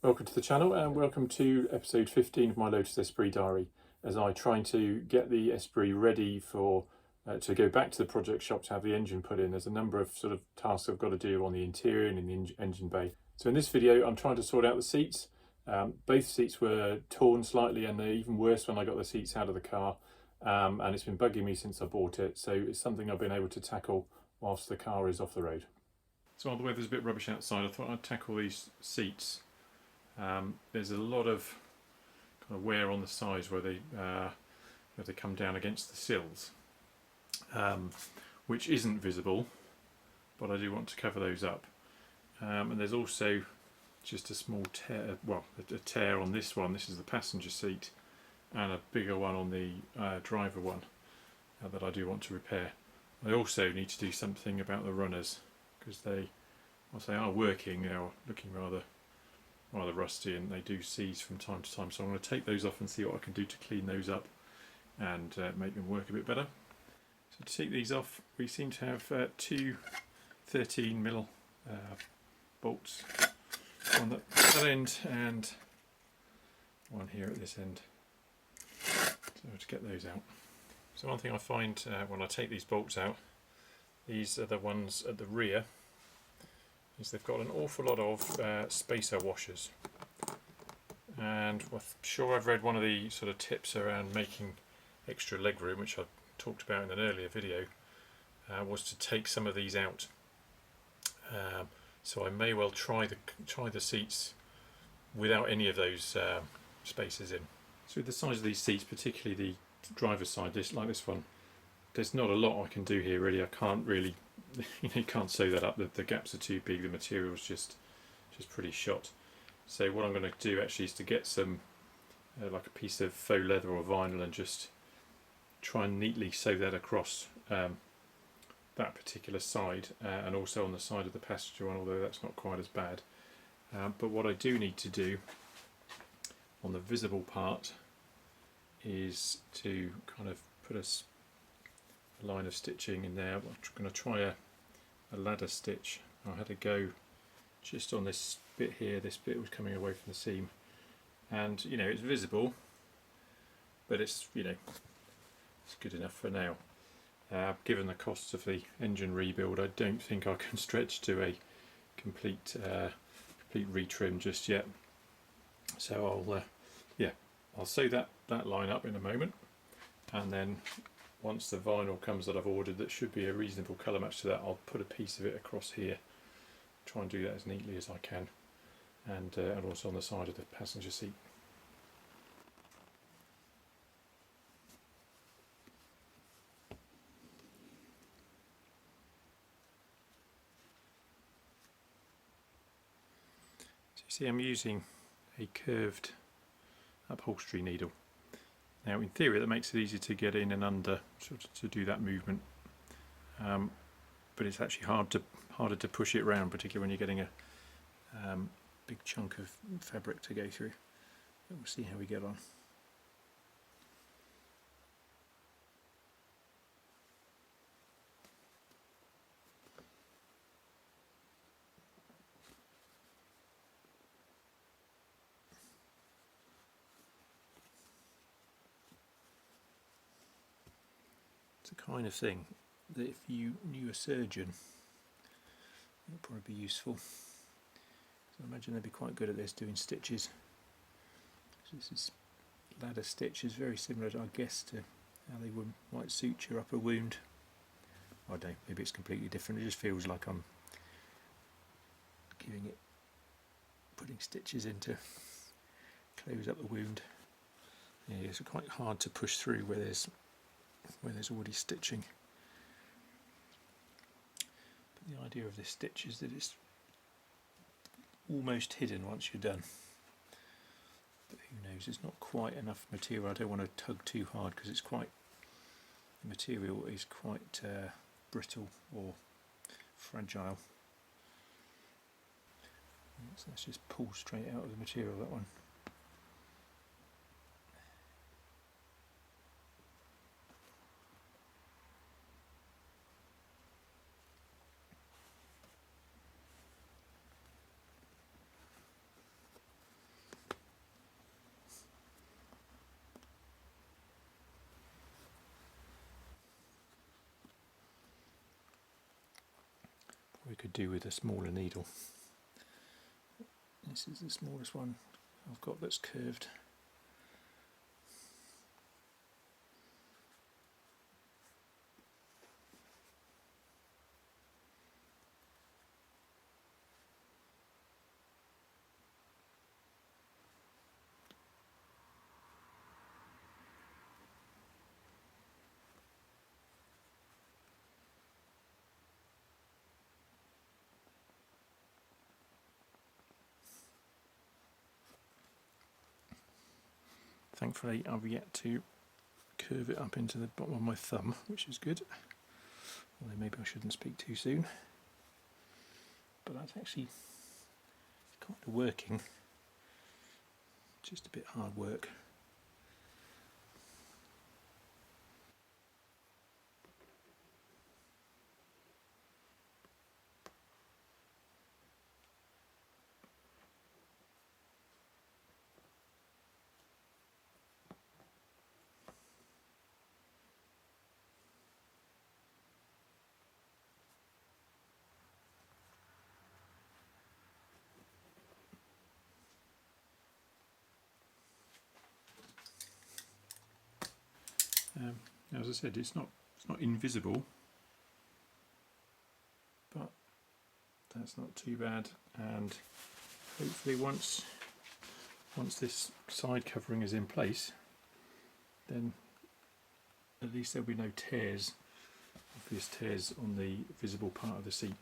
Welcome to the channel and welcome to episode 15 of my Lotus Esprit diary, as I try to get the Esprit ready for to go back to the project shop to have the engine put in. There's a number of sort of tasks I've got to do on the interior and in the engine bay. So in this video I'm trying to sort out the seats. Both seats were torn slightly, and they're even worse when I got the seats out of the car, and it's been bugging me since I bought it, so it's something I've been able to tackle whilst the car is off the road. So while the weather's a bit rubbish outside, I thought I'd tackle these seats. There's a lot of kind of wear on the sides where they come down against the sills, which isn't visible, but I do want to cover those up. And there's also just a small tear, well, a tear on this one. This is the passenger seat, and a bigger one on the driver one that I do want to repair. I also need to do something about the runners, because they, whilst they are working, they are looking rather rusty, and they do seize from time to time. So I'm going to take those off and see what I can do to clean those up and make them work a bit better. So to take these off, we seem to have two 13mm bolts on that end and one here at this end. So to get those out. So one thing I find when I take these bolts out, these are the ones at the rear, is they've got an awful lot of spacer washers, and I'm sure I've read one of the sort of tips around making extra legroom, which I talked about in an earlier video, was to take some of these out. So I may well try the seats without any of those spacers in. So with the size of these seats, particularly the driver's side, like this one, there's not a lot I can do here really. I can't really, you can't sew that up. The gaps are too big. The material's just pretty shot. So what I'm going to do actually is to get some like a piece of faux leather or vinyl and just try and neatly sew that across that particular side, and also on the side of the passenger one, although that's not quite as bad. But what I do need to do on the visible part is to kind of put a line of stitching in there. I'm going to try a ladder stitch. I had to go just on this bit here. This bit was coming away from the seam, and it's visible, but it's it's good enough for now. Given the costs of the engine rebuild, I don't think I can stretch to a complete retrim just yet. So I'll sew that line up in a moment, and then once the vinyl comes that I've ordered, that should be a reasonable colour match to that, I'll put a piece of it across here. Try and do that as neatly as I can, and also on the side of the passenger seat. So you see I'm using a curved upholstery needle. Now in theory that makes it easy to get in and under, to do that movement, but it's actually harder to push it around, particularly when you're getting a big chunk of fabric to go through. But we'll see how we get on. It's the kind of thing that if you knew a surgeon, it would probably be useful. So I imagine they'd be quite good at this, doing stitches. So this is ladder stitch, is very similar, I guess, to how they might suture up a wound. I don't know, maybe it's completely different. It just feels like I'm putting stitches in to close up the wound. Yeah, it's quite hard to push through where there's already stitching. But the idea of this stitch is that it's almost hidden once you're done. But who knows, it's not quite enough material. I don't want to tug too hard because the material is quite brittle or fragile. So let's just pull straight out of the material, that one. could do with a smaller needle. This is the smallest one I've got that's curved. Thankfully I've yet to curve it up into the bottom of my thumb, which is good. Although maybe I shouldn't speak too soon. But that's actually kind of working. Just a bit hard work. As I said, it's not invisible, but that's not too bad. And hopefully, once this side covering is in place, then at least there'll be no tears, obvious tears on the visible part of the seat.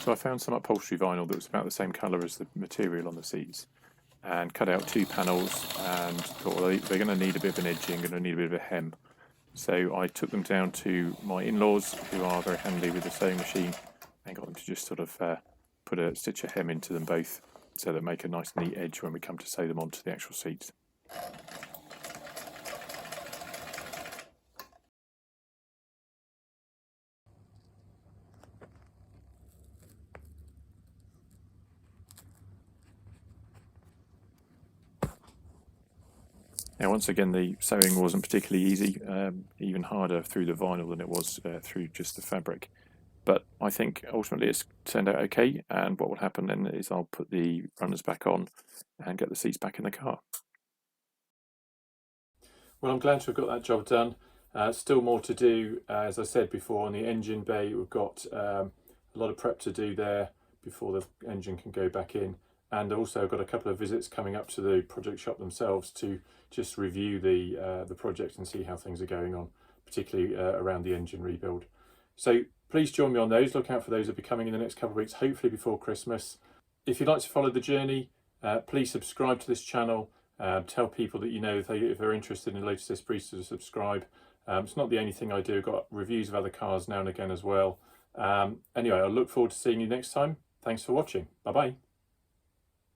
So I found some upholstery vinyl that was about the same colour as the material on the seats, and cut out 2 panels and thought, well, they're going to need a bit of an edging, going to need a bit of a hem. So I took them down to my in-laws, who are very handy with the sewing machine, and got them to just sort of stitch a hem into them both, so that make a nice neat edge when we come to sew them onto the actual seats. Now, once again, the sewing wasn't particularly easy, even harder through the vinyl than it was through just the fabric. But I think ultimately it's turned out okay, and what will happen then is I'll put the runners back on and get the seats back in the car. Well, I'm glad to have got that job done. Still more to do, as I said before, on the engine bay. We've got a lot of prep to do there before the engine can go back in. And also I've got a couple of visits coming up to the project shop themselves to just review the project and see how things are going on, particularly around the engine rebuild. So please join me on those. Look out for those. They'll be coming in the next couple of weeks, hopefully before Christmas. If you'd like to follow the journey, please subscribe to this channel. Tell people that you know if they're interested in Lotus Esprit to subscribe. It's not the only thing I do. I've got reviews of other cars now and again as well. Anyway, I look forward to seeing you next time. Thanks for watching. Bye-bye.